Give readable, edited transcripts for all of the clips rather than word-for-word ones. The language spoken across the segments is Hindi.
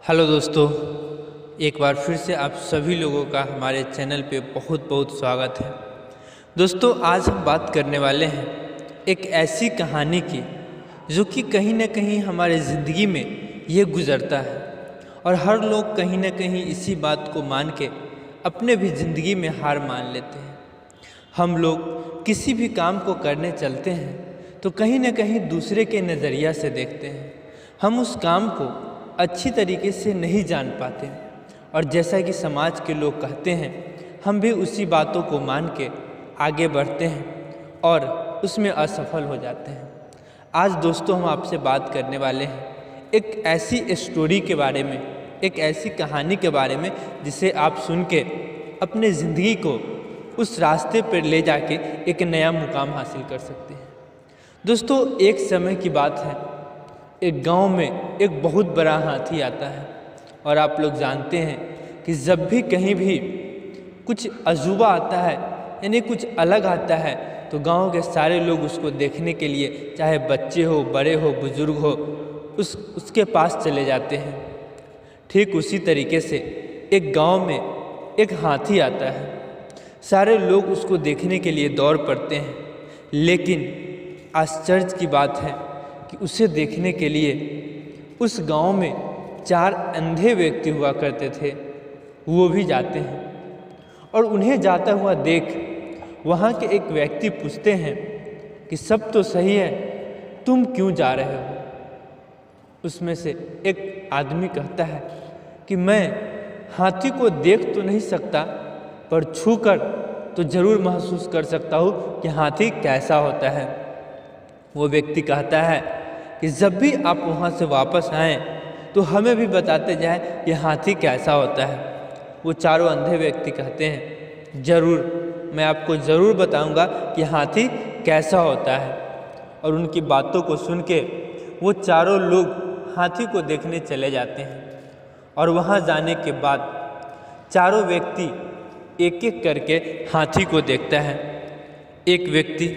हेलो दोस्तों, एक बार फिर से आप सभी लोगों का हमारे चैनल पे बहुत बहुत स्वागत है। दोस्तों, आज हम बात करने वाले हैं एक ऐसी कहानी की जो कि कहीं ना कहीं हमारे ज़िंदगी में ये गुज़रता है और हर लोग कहीं ना कहीं इसी बात को मान के अपने भी ज़िंदगी में हार मान लेते हैं। हम लोग किसी भी काम को करने चलते हैं तो कहीं ना कहीं दूसरे के नज़रिया से देखते हैं। हम उस काम को अच्छी तरीके से नहीं जान पाते और जैसा कि समाज के लोग कहते हैं, हम भी उसी बातों को मान के आगे बढ़ते हैं और उसमें असफल हो जाते हैं। आज दोस्तों हम आपसे बात करने वाले हैं एक ऐसी स्टोरी के बारे में, एक ऐसी कहानी के बारे में जिसे आप सुन के अपने ज़िंदगी को उस रास्ते पर ले जाके एक नया मुकाम हासिल कर सकते हैं। दोस्तों, एक समय की बात है, एक गांव में एक बहुत बड़ा हाथी आता है और आप लोग जानते हैं कि जब भी कहीं भी कुछ अजूबा आता है यानी कुछ अलग आता है तो गांव के सारे लोग उसको देखने के लिए, चाहे बच्चे हो, बड़े हो, बुजुर्ग हो, उसके पास चले जाते हैं। ठीक उसी तरीके से एक गांव में एक हाथी आता है। सारे लोग उसको देखने के लिए दौड़ पड़ते हैं, लेकिन आश्चर्य की बात है कि उसे देखने के लिए उस गांव में 4 अंधे व्यक्ति हुआ करते थे। वो भी जाते हैं और उन्हें जाता हुआ देख वहाँ के एक व्यक्ति पूछते हैं कि सब तो सही है, तुम क्यों जा रहे हो? उसमें से एक आदमी कहता है कि मैं हाथी को देख तो नहीं सकता, पर छूकर तो ज़रूर महसूस कर सकता हूँ कि हाथी कैसा होता है। वो व्यक्ति कहता है कि जब भी आप वहाँ से वापस आएँ तो हमें भी बताते जाएं कि हाथी कैसा होता है। वो चारों अंधे व्यक्ति कहते हैं, ज़रूर, मैं आपको ज़रूर बताऊंगा कि हाथी कैसा होता है। और उनकी बातों को सुन के वो चारों लोग हाथी को देखने चले जाते हैं और वहाँ जाने के बाद चारों व्यक्ति एक एक करके हाथी को देखता है। एक व्यक्ति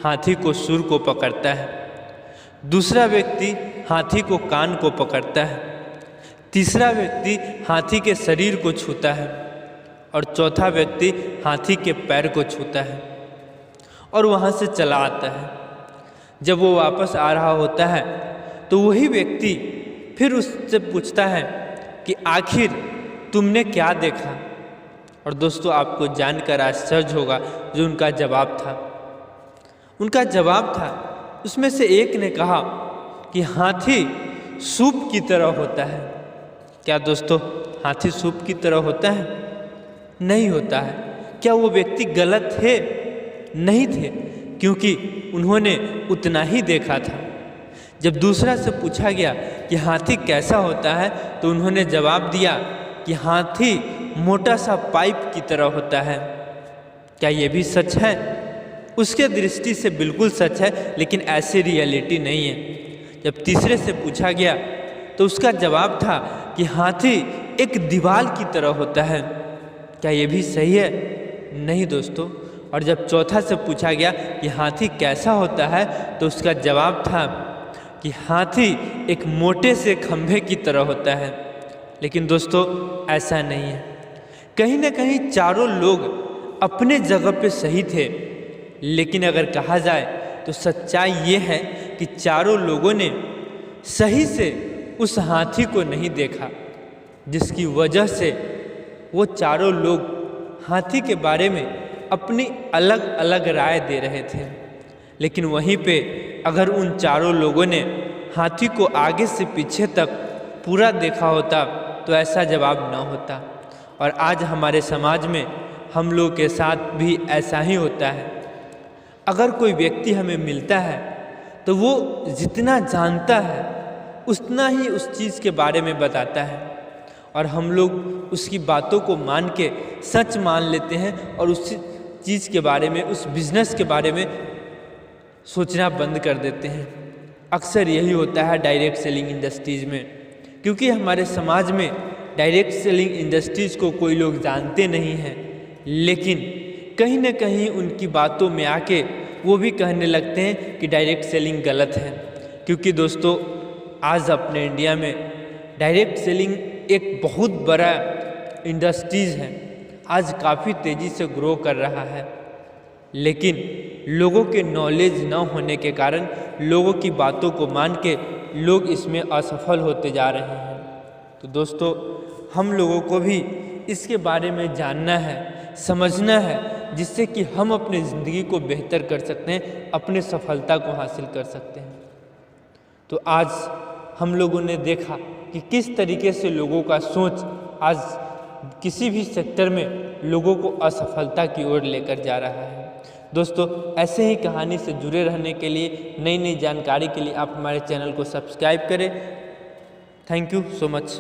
हाथी को सूंड को पकड़ता है, दूसरा व्यक्ति हाथी को कान को पकड़ता है, तीसरा व्यक्ति हाथी के शरीर को छूता है और चौथा व्यक्ति हाथी के पैर को छूता है और वहाँ से चला आता है। जब वो वापस आ रहा होता है तो वही व्यक्ति फिर उससे पूछता है कि आखिर तुमने क्या देखा? और दोस्तों, आपको जानकर आश्चर्य होगा जो उनका जवाब था। उनका जवाब था, उसमें से एक ने कहा कि हाथी सूप की तरह होता है। क्या दोस्तों, हाथी सूप की तरह होता है? नहीं होता है। क्या वो व्यक्ति गलत थे? नहीं थे, क्योंकि उन्होंने उतना ही देखा था। जब दूसरा से पूछा गया कि हाथी कैसा होता है तो उन्होंने जवाब दिया कि हाथी मोटा सा पाइप की तरह होता है। क्या ये भी सच है? उसके दृष्टि से बिल्कुल सच है, लेकिन ऐसी रियलिटी नहीं है। जब तीसरे से पूछा गया तो उसका जवाब था कि हाथी एक दीवार की तरह होता है। क्या ये भी सही है? नहीं दोस्तों। और जब चौथा से पूछा गया कि हाथी कैसा होता है तो उसका जवाब था कि हाथी एक मोटे से खंभे की तरह होता है। लेकिन दोस्तों, ऐसा नहीं है। कहीं ना कहीं चारों लोग अपने जगह पे सही थे, लेकिन अगर कहा जाए तो सच्चाई ये है कि चारों लोगों ने सही से उस हाथी को नहीं देखा, जिसकी वजह से वो चारों लोग हाथी के बारे में अपनी अलग अलग राय दे रहे थे। लेकिन वहीं पे अगर उन चारों लोगों ने हाथी को आगे से पीछे तक पूरा देखा होता तो ऐसा जवाब न होता। और आज हमारे समाज में हम लोग के साथ भी ऐसा ही होता है। अगर कोई व्यक्ति हमें मिलता है तो वो जितना जानता है उतना ही उस चीज़ के बारे में बताता है और हम लोग उसकी बातों को मान के सच मान लेते हैं और उस चीज़ के बारे में, उस बिज़नेस के बारे में सोचना बंद कर देते हैं। अक्सर यही होता है डायरेक्ट सेलिंग इंडस्ट्रीज़ में, क्योंकि हमारे समाज में डायरेक्ट सेलिंग इंडस्ट्रीज़ को कोई लोग जानते नहीं हैं, लेकिन कहीं ना कहीं उनकी बातों में आके वो भी कहने लगते हैं कि डायरेक्ट सेलिंग गलत है। क्योंकि दोस्तों, आज अपने इंडिया में डायरेक्ट सेलिंग एक बहुत बड़ा इंडस्ट्रीज़ है, आज काफ़ी तेज़ी से ग्रो कर रहा है, लेकिन लोगों के नॉलेज न होने के कारण, लोगों की बातों को मान के लोग इसमें असफल होते जा रहे हैं। तो दोस्तों, हम लोगों को भी इसके बारे में जानना है, समझना है, जिससे कि हम अपनी ज़िंदगी को बेहतर कर सकते हैं, अपने सफलता को हासिल कर सकते हैं। तो आज हम लोगों ने देखा कि किस तरीके से लोगों का सोच आज किसी भी सेक्टर में लोगों को असफलता की ओर लेकर जा रहा है। दोस्तों, ऐसे ही कहानी से जुड़े रहने के लिए, नई नई जानकारी के लिए आप हमारे चैनल को सब्सक्राइब करें। Thank you so much.